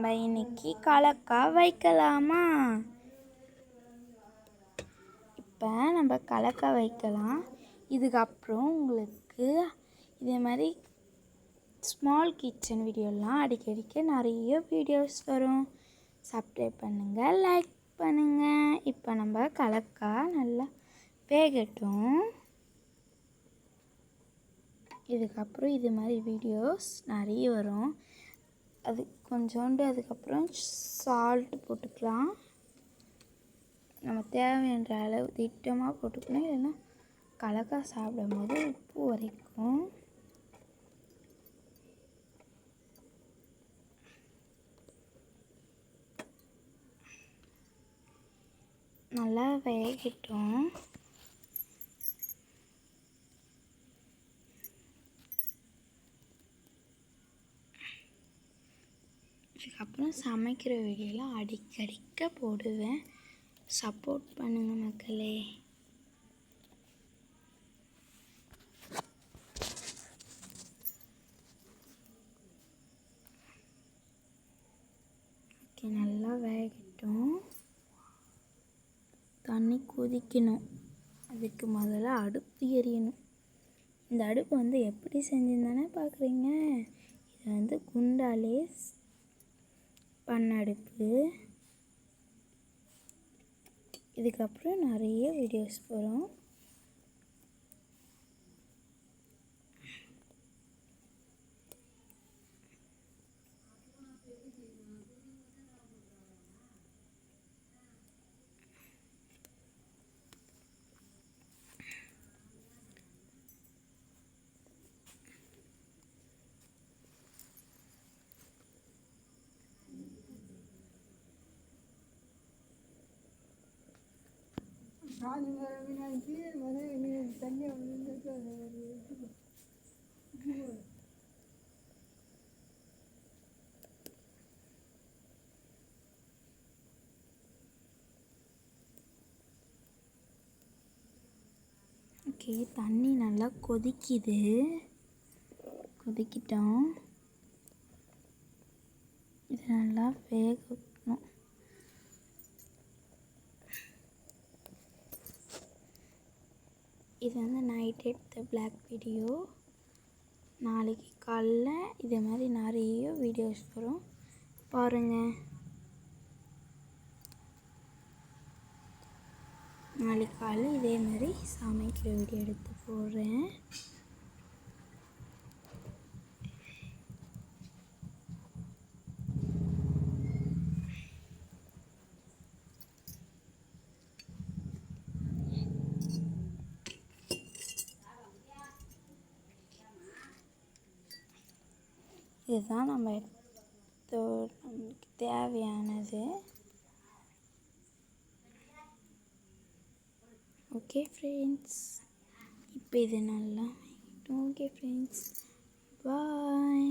நம்ம இன்னைக்கு கலக்கா வைக்கலாமா? இப்போ நம்ம கலக்கா வைக்கலாம். இதுக்கப்புறம் உங்களுக்கு இதே மாதிரி ஸ்மால் கிச்சன் வீடியோலாம் அடிக்கடிக்க நிறைய வீடியோஸ் வரும். சப்ஸ்கிரைப் பண்ணுங்கள், லைக் பண்ணுங்கள். இப்போ நம்ம கலக்கா நல்லா வேகட்டும். இதுக்கப்புறம் இது மாதிரி வீடியோஸ் நிறைய வரும். அது கொஞ்சோண்டு அதுக்கப்புறம் சால்ட் போட்டுக்கலாம். நம்ம தேவையான அளவு திட்டமாக போட்டுக்கணும். இல்லைன்னா கலக்கா சாப்பிடும் போது உப்பு வரைக்கும். நல்லா வேகட்டும். இதுக்கப்புறம் சமைக்கிற வீடியோலாம் அடிக்கடிக்க போடுவேன். சப்போர்ட் பண்ணுங்கள் மக்களே. ஓகே, நல்லா வேகட்டும். தண்ணி கொதிக்கணும். அதுக்கு முதல்ல அடுப்பு எரியணும். இந்த அடுப்பு எப்படி செஞ்சுருந்தானே பார்க்குறீங்க. இது குண்டாலே பண்ண அடுப்பு. இதுக்கப்புறம் நிறைய வீடியோஸ் வரும். ஓகே, தண்ணி நல்லா கொதிக்கிட்டோம். இது நல்லா வேகணும். இது நைட் எடுத்த பிளாக் வீடியோ. நாளைக்கு காலைல இதே மாதிரி நிறைய வீடியோஸ் வரும், பாருங்கள். நாளைக்கு காலையில் இதே மாதிரி சமைக்கிற வீடியோ எடுத்து போடுறேன். இதுதான் நமக்கு தேவையானது. ஓகே ஃப்ரெண்ட்ஸ், இப்போ இது நல்லா. ஓகே ஃப்ரெண்ட்ஸ், பாய்.